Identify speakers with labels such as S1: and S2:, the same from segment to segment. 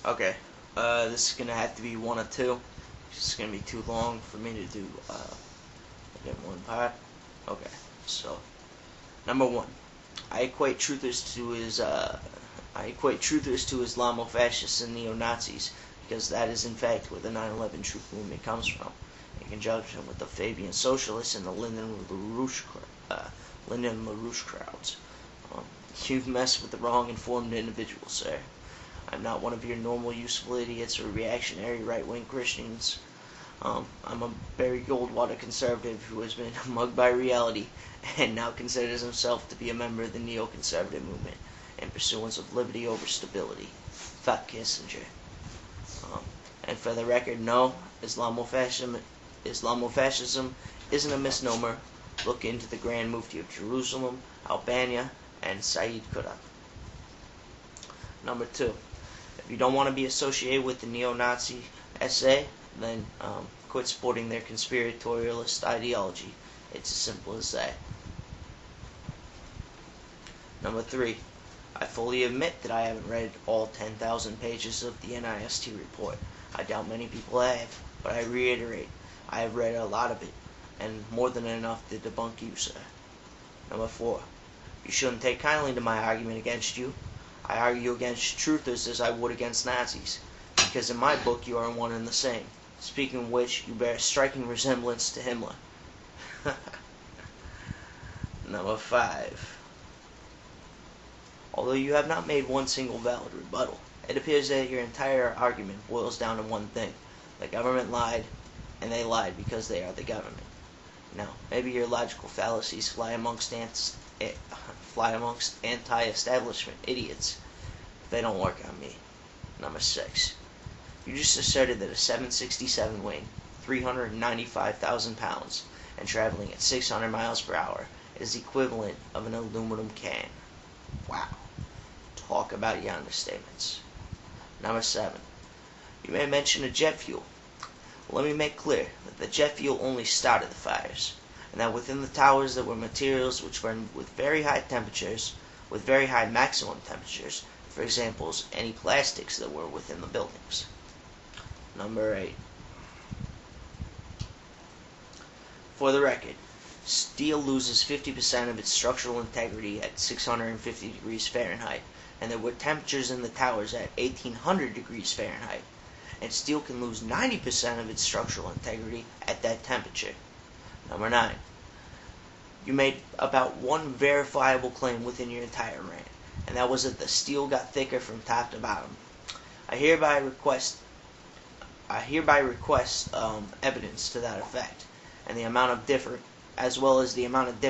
S1: Okay, this is gonna have to be one or two. It's gonna be too long for me to do in one part. Okay, so number one, I equate truthers to Islamofascists and neo-Nazis because that is in fact where the 9/11 truth movement comes from, in conjunction with the Fabian Socialists and the Lyndon LaRouche crowds. You've messed with the wrong informed individual, sir. I'm not one of your normal useful idiots or reactionary right-wing Christians. I'm a Barry Goldwater conservative who has been mugged by reality and now considers himself to be a member of the neoconservative movement in pursuance of liberty over stability. Fuck Kissinger. And for the record, no, Islamofascism isn't a misnomer. Look into the Grand Mufti of Jerusalem, Albania, and Said Qutb. Number two, if you don't want to be associated with the neo-Nazi SA, then quit supporting their conspiratorialist ideology. It's as simple as that. Number three, I fully admit that I haven't read all 10,000 pages of the NIST report. I doubt many people have, but I reiterate, I have read a lot of it, and more than enough to debunk you, sir. Number four, you shouldn't take kindly to my argument against you. I argue against truthers as I would against Nazis, because in my book you are one and the same. Speaking of which, you bear a striking resemblance to Himmler. Number five. Although you have not made one single valid rebuttal, it appears that your entire argument boils down to one thing. The government lied, and they lied because they are the government. Now, maybe your logical fallacies fly amongst anti-establishment idiots. They don't work on me. Number six. You just asserted that a 767 weighing 395,000 pounds and traveling at 600 miles per hour is the equivalent of an aluminum can. Wow. Talk about your understatements. Number seven. You may mention a jet fuel. Let me make clear that the jet fuel only started the fires, and that within the towers there were materials which burned with very high temperatures, with very high maximum temperatures, for example, any plastics that were within the buildings. Number 8. For the record, steel loses 50% of its structural integrity at 650 degrees Fahrenheit, and there were temperatures in the towers at 1800 degrees Fahrenheit, and steel can lose 90% of its structural integrity at that temperature. Number 9. You made about one verifiable claim within your entire rant, and that was that the steel got thicker from top to bottom. I hereby request evidence to that effect, and the amount of as well as the amount of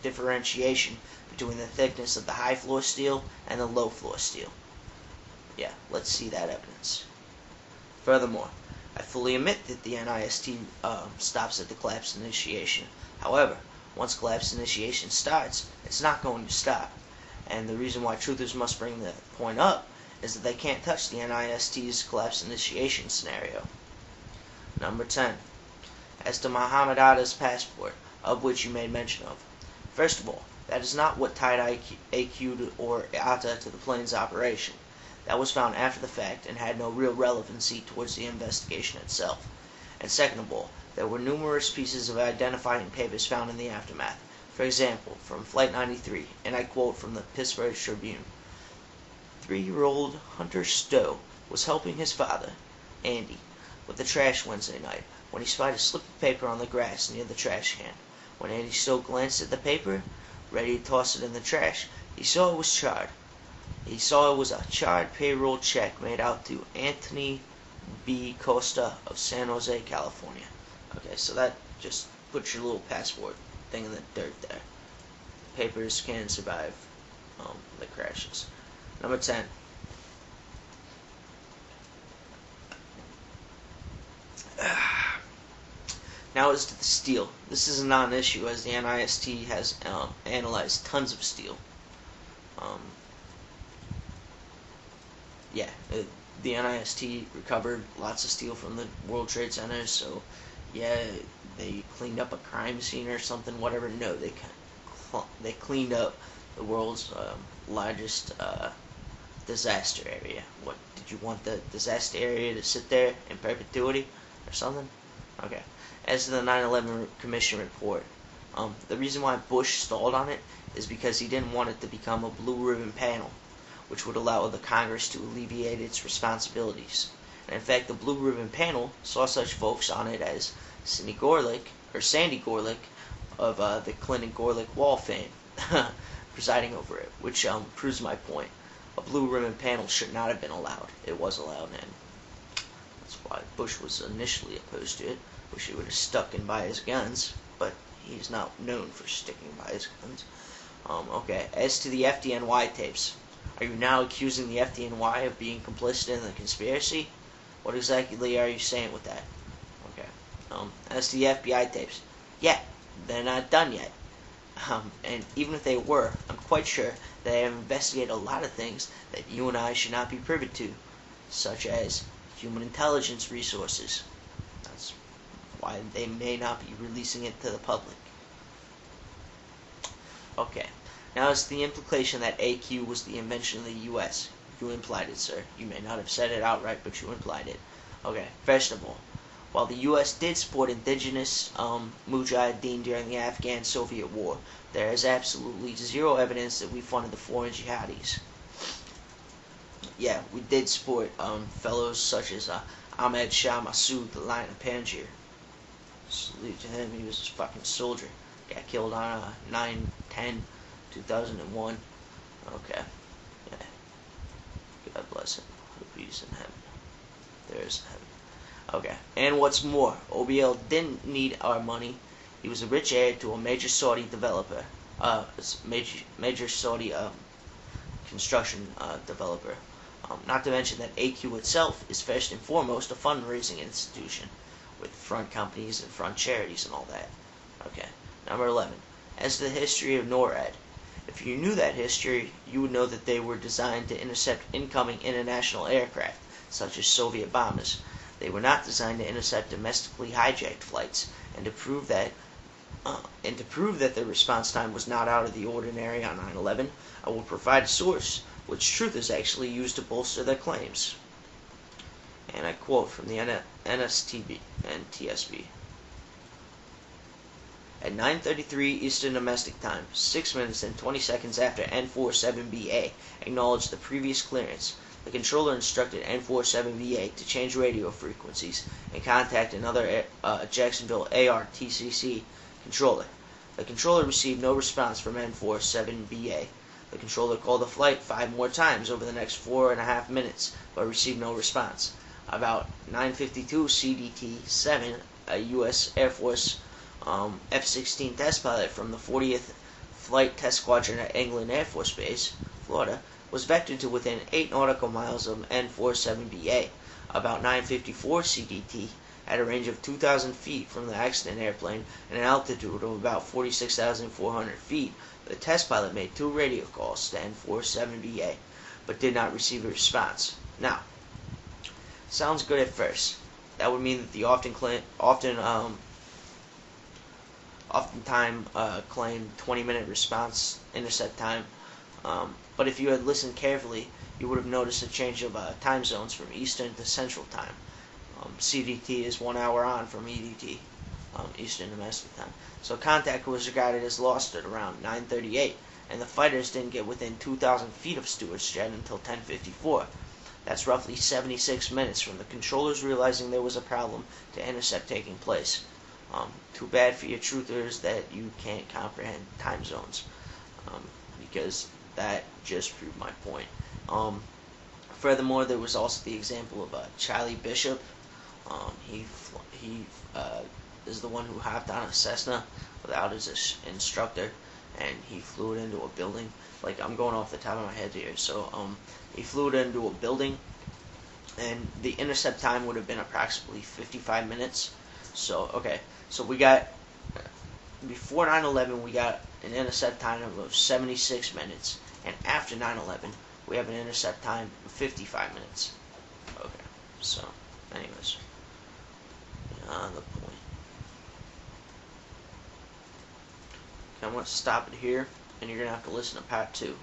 S1: differentiation between the thickness of the high floor steel and the low floor steel. Yeah, let's see that evidence. Furthermore, I fully admit that the NIST stops at the collapse initiation. However, once collapse initiation starts, it's not going to stop. And the reason why truthers must bring the point up is that they can't touch the NIST's collapse initiation scenario. Number 10. As to Muhammad Atta's passport, of which you made mention of. First of all, that is not what tied AQ'd or Atta to the plane's operation. That was found after the fact and had no real relevancy towards the investigation itself. And second of all, there were numerous pieces of identifying papers found in the aftermath. For example, from Flight 93, and I quote from the Pittsburgh Tribune, 3-year-old Hunter Stowe was helping his father, Andy, with the trash Wednesday night when he spied a slip of paper on the grass near the trash can. When Andy Stowe glanced at the paper, ready to toss it in the trash, he saw it was charred. He saw it was a charred payroll check made out to Anthony B. Costa of San Jose, California. Okay, so that just puts your little passport thing in the dirt there. Papers can survive the crashes. Number 10. Now as to the steel. This is a non-issue as the NIST has analyzed tons of steel. The NIST recovered lots of steel from the World Trade Center, so yeah, they cleaned up a crime scene or something, whatever. No, they cleaned up the world's largest disaster area. What did Did you want the disaster area to sit there in perpetuity or something? Okay. As to the 9/11 Commission report, the reason why Bush stalled on it is because he didn't want it to become a blue ribbon panel, which would allow the Congress to alleviate its responsibilities. And in fact, the blue ribbon panel saw such folks on it as Sandy Gorlick of the Clinton-Gorlick Wall fame, presiding over it, which proves my point. A blue ribbon panel should not have been allowed. It was allowed, and that's why Bush was initially opposed to it. Wish he would have stuck in by his guns, but he's not known for sticking by his guns. Okay, as to the FDNY tapes, are you now accusing the FDNY of being complicit in the conspiracy? What exactly are you saying with that? Okay. As to the FBI tapes, yeah, they're not done yet. And even if they were, I'm quite sure that they have investigated a lot of things that you and I should not be privy to, such as human intelligence resources. That's why they may not be releasing it to the public. Okay. Now, as to the implication that AQ was the invention of the U.S., you implied it, sir. You may not have said it outright, but you implied it. Okay, first of all, while the U.S. did support indigenous mujahideen during the Afghan-Soviet War, there is absolutely zero evidence that we funded the foreign jihadis. Yeah, we did support fellows such as Ahmed Shah Massoud, the Lion of Panjshir. Salute to him, he was a fucking soldier. Got killed on 9/10/2001. Okay. Yeah. God bless him. Hope he's in heaven. There's heaven. Okay. And what's more, OBL didn't need our money. He was a rich heir to a major Saudi developer. Major Saudi construction developer. Not to mention that AQ itself is first and foremost a fundraising institution with front companies and front charities and all that. Okay. Number 11. As to the history of NORAD, if you knew that history, you would know that they were designed to intercept incoming international aircraft, such as Soviet bombers. They were not designed to intercept domestically hijacked flights, and to prove that the response time was not out of the ordinary on 9/11, I will provide a source which truthers actually used to bolster their claims. And I quote from the NSTB and TSB. At 9:33 Eastern Domestic Time, 6 minutes and 20 seconds after N47BA acknowledged the previous clearance, the controller instructed N47BA to change radio frequencies and contact another Jacksonville ARTCC controller. The controller received no response from N47BA. The controller called the flight 5 more times over the next 4.5 minutes, but received no response. About 9:52 CDT-7, a U.S. Air Force F-16 test pilot from the 40th Flight Test Squadron at England Air Force Base, Florida, was vectored to within 8 nautical miles of N47BA, about 9:54 CDT, at a range of 2,000 feet from the accident airplane and an altitude of about 46,400 feet. The test pilot made 2 radio calls to N47BA, but did not receive a response. Now, sounds good at first. That would mean that the oftentimes claimed 20-minute response intercept time. But if you had listened carefully, you would have noticed a change of time zones from Eastern to Central Time. CDT is 1 hour on from EDT, Eastern Domestic Time. So contact was regarded as lost at around 9:38, and the fighters didn't get within 2,000 feet of Stewart's jet until 10:54. That's roughly 76 minutes from the controllers realizing there was a problem to intercept taking place. Too bad for your truthers that you can't comprehend time zones, because that just proved my point. Furthermore, there was also the example of Charlie Bishop. He is the one who hopped on a Cessna without his instructor, and he flew it into a building. Like, I'm going off the top of my head here. So he flew it into a building, and the intercept time would have been approximately 55 minutes. So, okay. So we got, before 9/11, we got an intercept time of 76 minutes. And after 9/11, we have an intercept time of 55 minutes. Okay. So, anyways. The point. Okay, I'm going to stop it here, and you're going to have to listen to part 2.